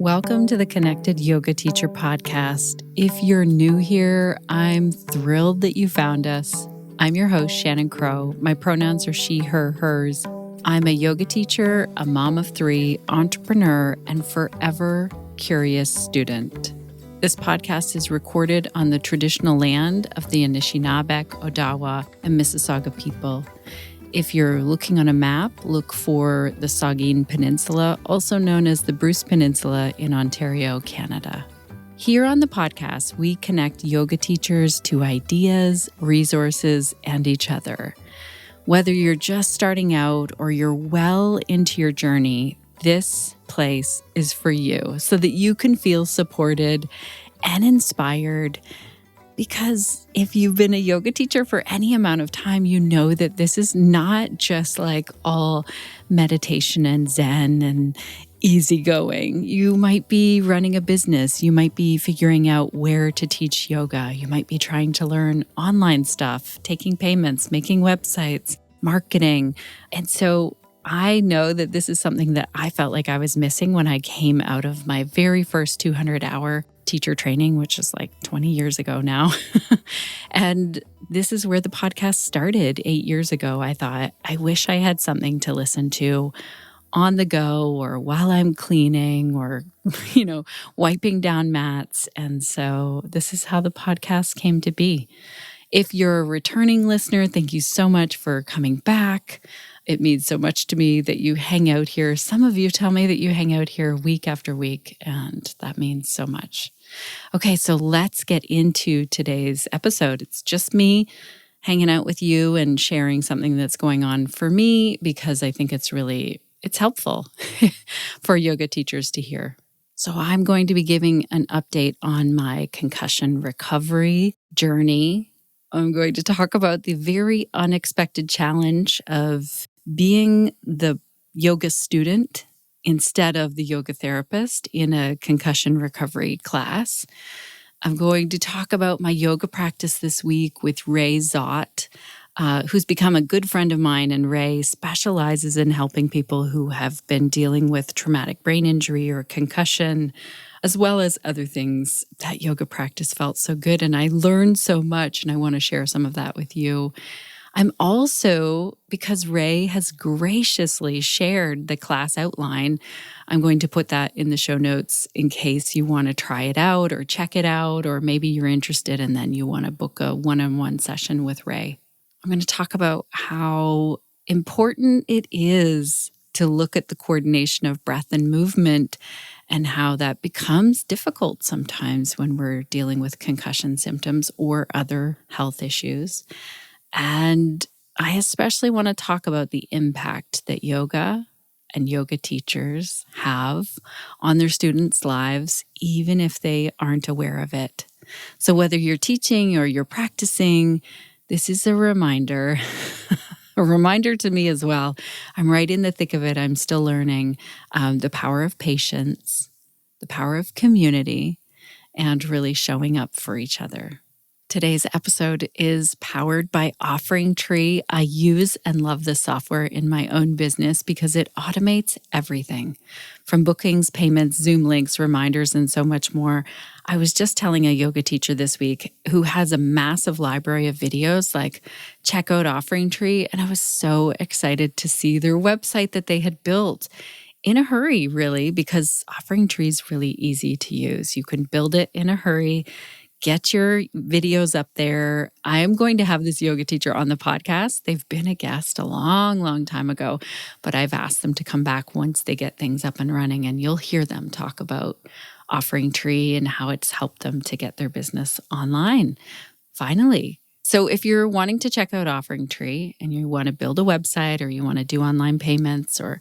Welcome to the Connected Yoga Teacher podcast. If you're new here, I'm thrilled that you found us. I'm your host, Shannon Crow. My pronouns are she, her, hers. I'm a yoga teacher, a mom of three, entrepreneur, and forever curious student. This podcast is recorded on the traditional land of the Anishinaabe, Odawa, and Mississauga people. If you're looking on a map, look for the Saugeen Peninsula, also known as the Bruce Peninsula in Ontario, Canada. Here on the podcast, we connect yoga teachers to ideas, resources, and each other. Whether you're just starting out or you're well into your journey, this place is for you so that you can feel supported and inspired. Because if you've been a yoga teacher for any amount of time, you know that this is not just like all meditation and Zen and easygoing. You might be running a business. You might be figuring out where to teach yoga. You might be trying to learn online stuff, taking payments, making websites, marketing. And so I know that this is something that I felt like I was missing when I came out of my very first 200-hour teacher training, which is like 20 years ago now. And this is where the podcast started 8 years ago. I thought, I wish I had something to listen to on the go or while I'm cleaning or, wiping down mats. And so this is how the podcast came to be. If you're a returning listener, thank you so much for coming back. It means so much to me that you hang out here. Some of you tell me that you hang out here week after week, and that means so much. Okay, so let's get into today's episode. It's just me hanging out with you and sharing something that's going on for me because I think it's helpful for yoga teachers to hear. So I'm going to be giving an update on my concussion recovery journey. I'm going to talk about the very unexpected challenge of being the yoga student instead of the yoga therapist in a concussion recovery class. I'm going to talk about my yoga practice this week with Ray Zott, who's become a good friend of mine. And Ray specializes in helping people who have been dealing with traumatic brain injury or concussion, as well as other things. That yoga practice felt so good, and I learned so much, and I want to share some of that with you. I'm also, because Ray has graciously shared the class outline, I'm going to put that in the show notes in case you want to try it out or check it out, or maybe you're interested and then you want to book a one-on-one session with Ray. I'm going to talk about how important it is to look at the coordination of breath and movement and how that becomes difficult sometimes when we're dealing with concussion symptoms or other health issues. And I especially want to talk about the impact that yoga and yoga teachers have on their students' lives, even if they aren't aware of it. So whether you're teaching or you're practicing, this is a reminder, a reminder to me as well. I'm right in the thick of it. I'm still learning the power of patience, the power of community, and really showing up for each other. Today's episode is powered by OfferingTree. I use and love this software in my own business because it automates everything from bookings, payments, Zoom links, reminders, and so much more. I was just telling a yoga teacher this week who has a massive library of videos, like check out OfferingTree. And I was so excited to see their website that they had built in a hurry, really, because OfferingTree is really easy to use. You can build it in a hurry. Get your videos up there. I am going to have this yoga teacher on the podcast. They've been a guest a long, long time ago, but I've asked them to come back once they get things up and running, and you'll hear them talk about OfferingTree and how it's helped them to get their business online, finally. So if you're wanting to check out OfferingTree and you want to build a website or you want to do online payments or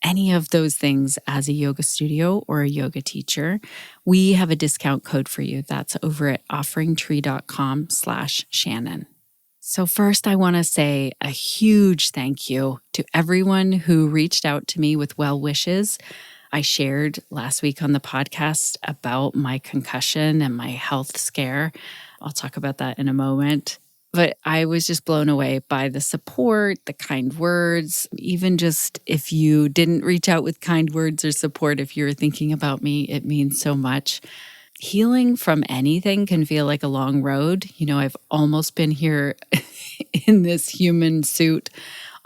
any of those things as a yoga studio or a yoga teacher, we have a discount code for you. That's over at OfferingTree.com/Shannon. So first, I want to say a huge thank you to everyone who reached out to me with well wishes. I shared last week on the podcast about my concussion and my health scare. I'll talk about that in a moment. But I was just blown away by the support, the kind words. Even just if you didn't reach out with kind words or support, if you're thinking about me, it means so much. Healing from anything can feel like a long road. I've almost been here in this human suit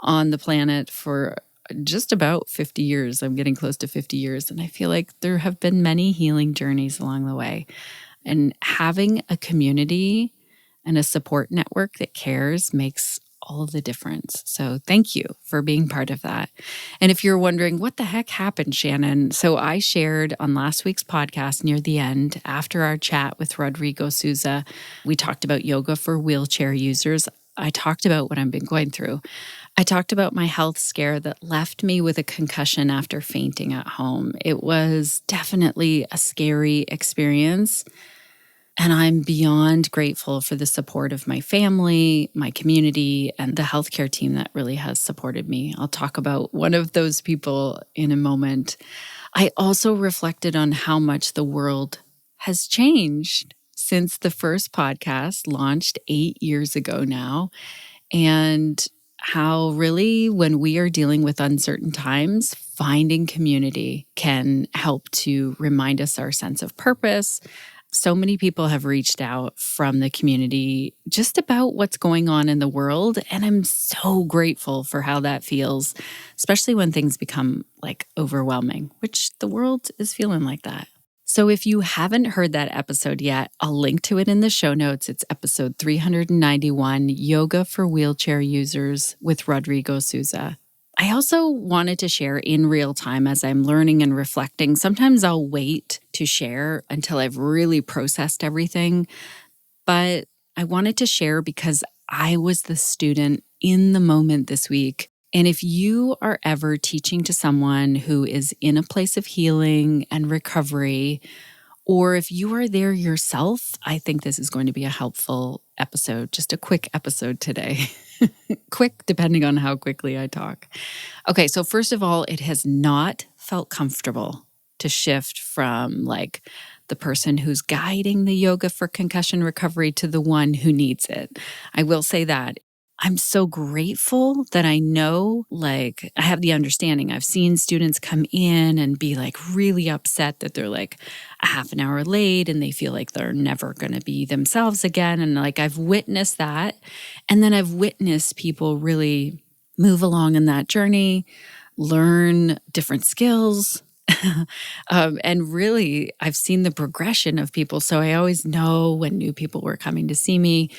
on the planet for just about 50 years. I'm getting close to 50 years. And I feel like there have been many healing journeys along the way. And having a community and a support network that cares makes all of the difference. So thank you for being part of that. And if you're wondering, what the heck happened, Shannon? So I shared on last week's podcast near the end, after our chat with Rodrigo Souza, we talked about yoga for wheelchair users. I talked about what I've been going through. I talked about my health scare that left me with a concussion after fainting at home. It was definitely a scary experience. And I'm beyond grateful for the support of my family, my community, and the healthcare team that really has supported me. I'll talk about one of those people in a moment. I also reflected on how much the world has changed since the first podcast launched 8 years ago now, and how really when we are dealing with uncertain times, finding community can help to remind us our sense of purpose. So many people have reached out from the community just about what's going on in the world. And I'm so grateful for how that feels, especially when things become overwhelming, which the world is feeling like that. So if you haven't heard that episode yet, I'll link to it in the show notes. It's episode 391, Yoga for Wheelchair Users with Rodrigo Souza. I also wanted to share in real time as I'm learning and reflecting. Sometimes I'll wait to share until I've really processed everything. But I wanted to share because I was the student in the moment this week. And if you are ever teaching to someone who is in a place of healing and recovery, or if you are there yourself, I think this is going to be a helpful episode, just a quick episode today. Quick, depending on how quickly I talk. Okay, so first of all, it has not felt comfortable to shift from the person who's guiding the yoga for concussion recovery to the one who needs it. I will say that. I'm so grateful that I know, I have the understanding. I've seen students come in and be really upset that they're a half an hour late and they feel like they're never going to be themselves again. And I've witnessed that. And then I've witnessed people really move along in that journey, learn different skills. And really, I've seen the progression of people. So I always know when new people were coming to see me,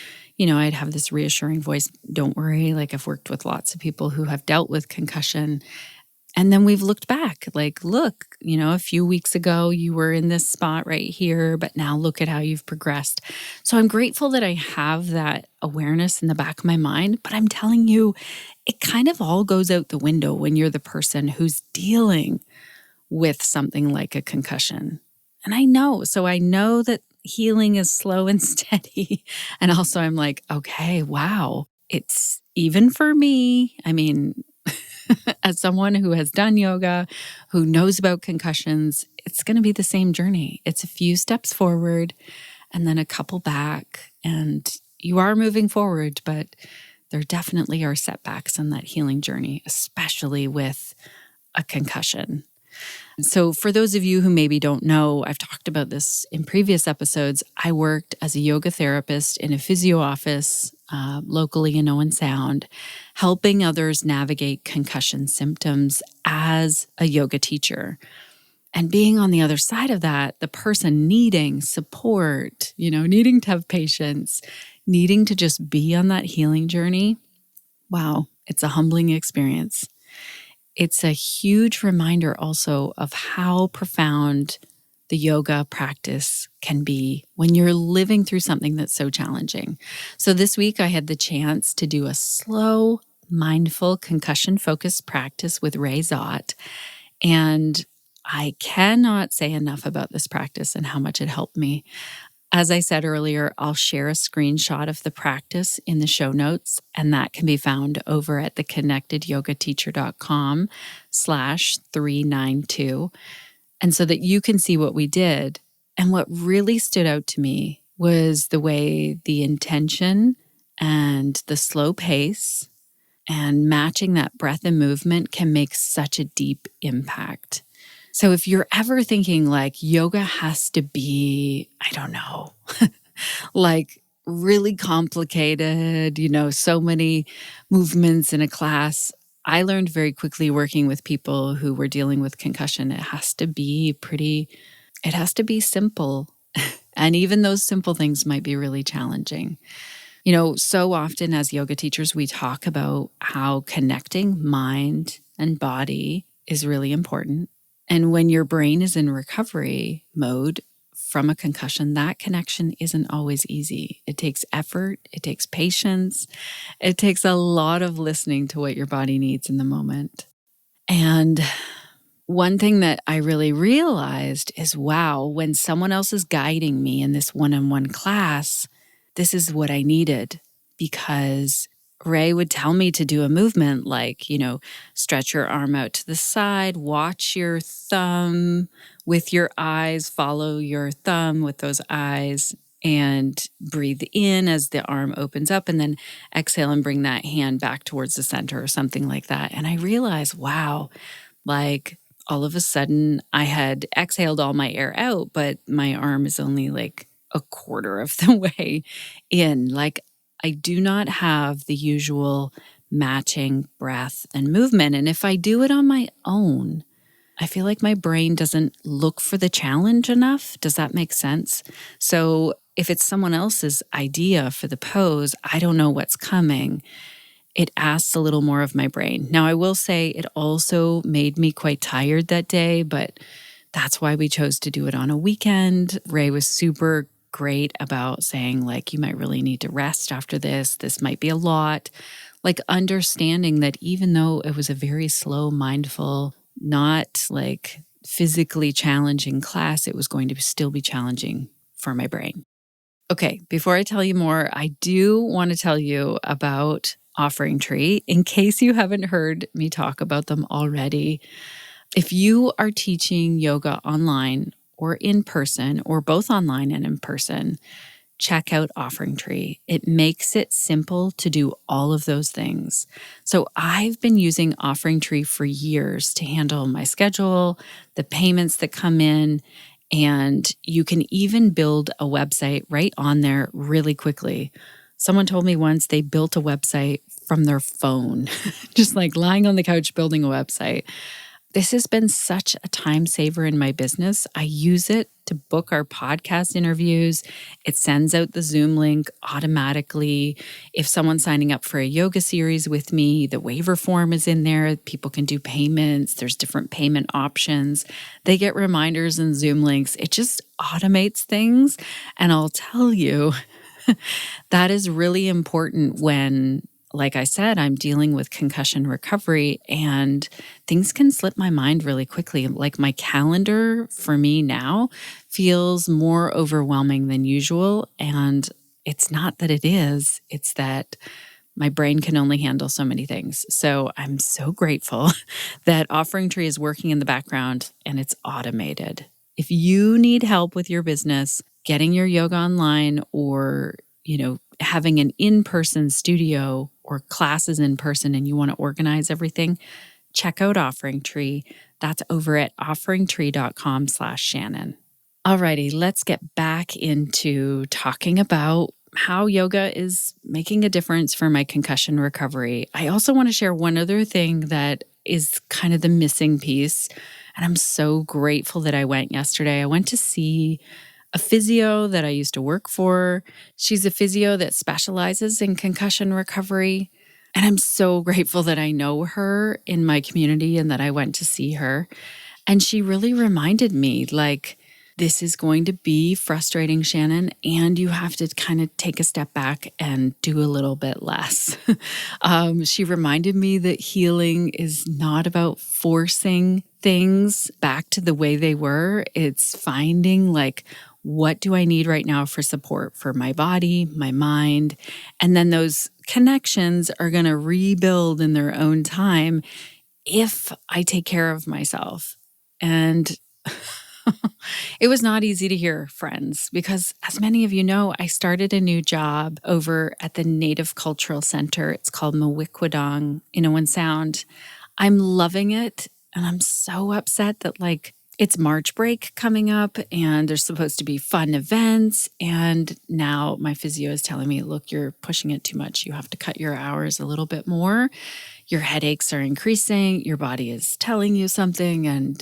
I'd have this reassuring voice. Don't worry. I've worked with lots of people who have dealt with concussion. And then we've looked back, look, a few weeks ago, you were in this spot right here, but now look at how you've progressed. So I'm grateful that I have that awareness in the back of my mind, but I'm telling you, it kind of all goes out the window when you're the person who's dealing with something like a concussion. And I know that healing is slow and steady. And also I'm okay, wow, it's even for me. I mean, as someone who has done yoga, who knows about concussions, it's going to be the same journey. It's a few steps forward and then a couple back, and you are moving forward, but there definitely are setbacks on that healing journey, especially with a concussion. So for those of you who maybe don't know, I've talked about this in previous episodes. I worked as a yoga therapist in a physio office locally in Owen Sound, helping others navigate concussion symptoms as a yoga teacher. And being on the other side of that, the person needing support, needing to have patience, needing to just be on that healing journey. Wow, it's a humbling experience. It's a huge reminder also of how profound the yoga practice can be when you're living through something that's so challenging. So this week I had the chance to do a slow, mindful, concussion-focused practice with Ray Zott. And I cannot say enough about this practice and how much it helped me. As I said earlier, I'll share a screenshot of the practice in the show notes, and that can be found over at theconnectedyogateacher.com/392. And so that you can see what we did. And what really stood out to me was the way the intention and the slow pace and matching that breath and movement can make such a deep impact. So if you're ever thinking like yoga has to be, I don't know, like really complicated, so many movements in a class, I learned very quickly working with people who were dealing with concussion, it has to be simple. And even those simple things might be really challenging. So often as yoga teachers, we talk about how connecting mind and body is really important. And when your brain is in recovery mode from a concussion, that connection isn't always easy. It takes effort. It takes patience. It takes a lot of listening to what your body needs in the moment. And one thing that I really realized is, wow, when someone else is guiding me in this one-on-one class, this is what I needed, because Ray would tell me to do a movement like, stretch your arm out to the side, watch your thumb with your eyes, follow your thumb with those eyes, and breathe in as the arm opens up, and then exhale and bring that hand back towards the center or something like that. And I realized, wow, like all of a sudden I had exhaled all my air out, but my arm is only like a quarter of the way in. Like I do not have the usual matching breath and movement. And if I do it on my own, I feel like my brain doesn't look for the challenge enough. Does that make sense? So if it's someone else's idea for the pose, I don't know what's coming. It asks a little more of my brain. Now, I will say it also made me quite tired that day, but that's why we chose to do it on a weekend. Ray was super great about saying, like, you might really need to rest after this. This might be a lot. Like understanding that even though it was a very slow, mindful, not like physically challenging class, it was going to still be challenging for my brain. Okay, before I tell you more, I do want to tell you about OfferingTree in case you haven't heard me talk about them already. If you are teaching yoga online or in person, or both online and in person, check out OfferingTree. It makes it simple to do all of those things. So I've been using OfferingTree for years to handle my schedule, the payments that come in, and you can even build a website right on there really quickly. Someone told me once they built a website from their phone, just like lying on the couch building a website. This has been such a time saver in my business. I use it to book our podcast interviews. It sends out the Zoom link automatically. If someone's signing up for a yoga series with me, the waiver form is in there. People can do payments. There's different payment options. They get reminders and Zoom links. It just automates things. And I'll tell you, that is really important when, like I said, I'm dealing with concussion recovery and things can slip my mind really quickly. Like my calendar for me now feels more overwhelming than usual. And it's not that it is, it's that my brain can only handle so many things. So I'm so grateful that OfferingTree is working in the background and it's automated. If you need help with your business, getting your yoga online or, having an in-person studio or classes in person and you want to organize everything, check out OfferingTree. That's over at OfferingTree.com/Shannon. Alrighty, let's get back into talking about how yoga is making a difference for my concussion recovery. I also want to share one other thing that is kind of the missing piece. And I'm so grateful that I went yesterday. I went to see a physio that I used to work for. She's a physio that specializes in concussion recovery. And I'm so grateful that I know her in my community and that I went to see her. And she really reminded me, like, this is going to be frustrating, Shannon, and you have to kind of take a step back and do a little bit less. She reminded me that healing is not about forcing things back to the way they were. It's finding, like, what do I need right now for support for my body, my mind? And then those connections are going to rebuild in their own time if I take care of myself. And It was not easy to hear, friends, because as many of you know, I started a new job over at the Native Cultural Center. It's called Mawikwadong, Innuit Sound. I'm loving it, and I'm so upset that it's March break coming up and there's supposed to be fun events. And now my physio is telling me, look, you're pushing it too much. You have to cut your hours a little bit more. Your headaches are increasing. Your body is telling you something, and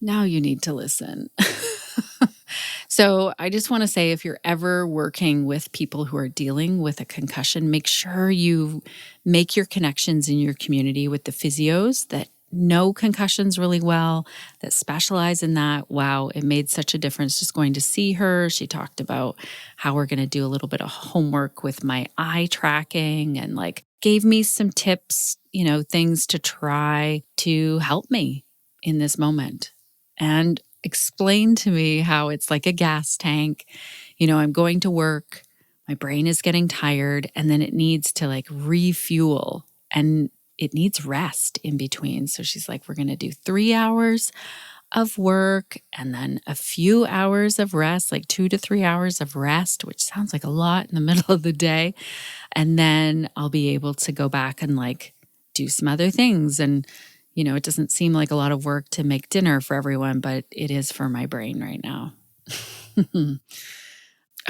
now you need to listen. So I just want to say, if you're ever working with people who are dealing with a concussion, make sure you make your connections in your community with the physios that know concussions really well, that specialize in that. Wow, it made such a difference just going to see her. She talked about how we're going to do a little bit of homework with my eye tracking and gave me some tips, things to try to help me in this moment. And explain to me how it's like a gas tank. I'm going to work, my brain is getting tired, and then it needs to refuel and it needs rest in between. So she's like, we're going to do 3 hours of work and then a few hours of rest, 2 to 3 hours of rest, which sounds like a lot in the middle of the day. And then I'll be able to go back and do some other things. And it doesn't seem like a lot of work to make dinner for everyone, but it is for my brain right now.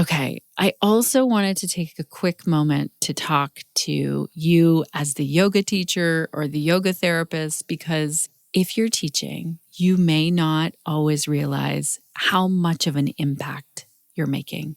Okay, I also wanted to take a quick moment to talk to you as the yoga teacher or the yoga therapist, because if you're teaching, you may not always realize how much of an impact you're making.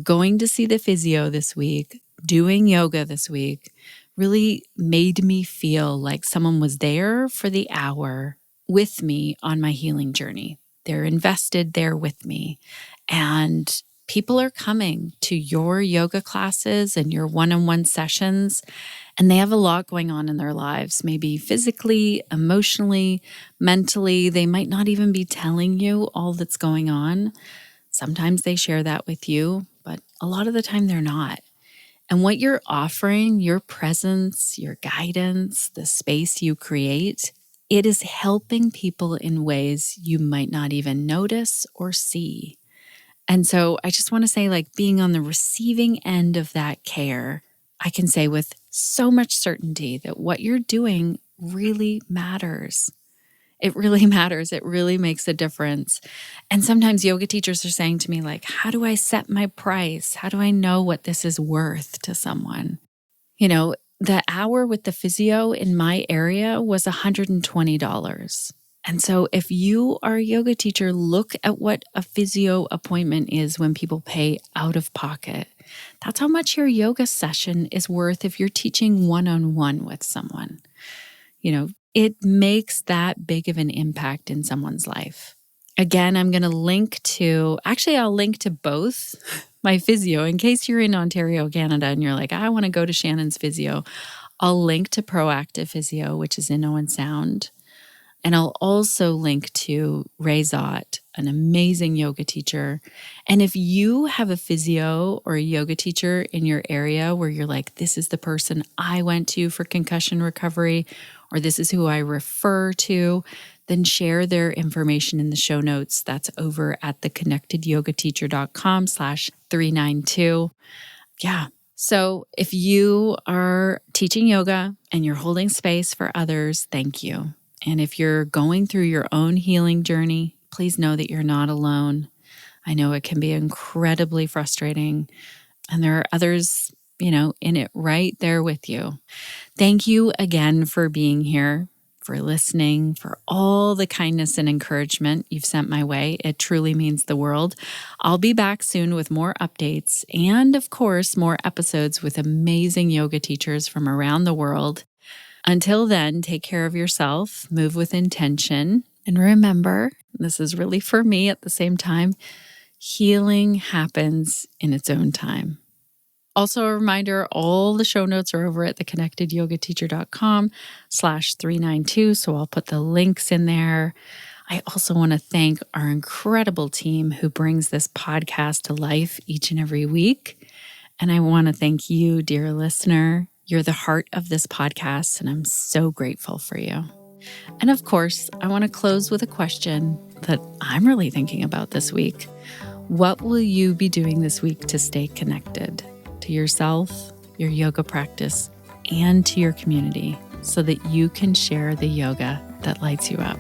Going to see the physio this week, doing yoga this week, really made me feel like someone was there for the hour with me on my healing journey. They're invested there with me. And people are coming to your yoga classes and your one-on-one sessions, and they have a lot going on in their lives, maybe physically, emotionally, mentally. They might not even be telling you all that's going on. Sometimes they share that with you, but a lot of the time they're not. And what you're offering, your presence, your guidance, the space you create, it is helping people in ways you might not even notice or see. And so I just want to say, being on the receiving end of that care, I can say with so much certainty that what you're doing really matters. It really matters. It really makes a difference. And sometimes yoga teachers are saying to me, how do I set my price? How do I know what this is worth to someone? The hour with the physio in my area was $120. And so if you are a yoga teacher, look at what a physio appointment is when people pay out of pocket. That's how much your yoga session is worth if you're teaching one-on-one with someone. It makes that big of an impact in someone's life. Again, I'm going to link to, I'll link to both my physio in case you're in Ontario, Canada, and you're like, I want to go to Shannon's physio. I'll link to Proactive Physio, which is in Innuit Sound. And I'll also link to Ray Zott, an amazing yoga teacher. And if you have a physio or a yoga teacher in your area where you're like, this is the person I went to for concussion recovery, or this is who I refer to, then share their information in the show notes. That's over at theconnectedyogateacher.com/392. Yeah. So if you are teaching yoga and you're holding space for others, thank you. And if you're going through your own healing journey, please know that you're not alone. I know it can be incredibly frustrating, and there are others, in it right there with you. Thank you again for being here, for listening, for all the kindness and encouragement you've sent my way. It truly means the world. I'll be back soon with more updates and, of course, more episodes with amazing yoga teachers from around the world. Until then, take care of yourself, move with intention, and remember, this is really for me at the same time, healing happens in its own time. Also, a reminder, all the show notes are over at theconnectedyogateacher.com/392. So I'll put the links in there. I also want to thank our incredible team who brings this podcast to life each and every week. And I want to thank you, dear listener. You're the heart of this podcast, and I'm so grateful for you. And of course, I want to close with a question. that I'm really thinking about this week. What will you be doing this week to stay connected to yourself, your yoga practice, and to your community so that you can share the yoga that lights you up?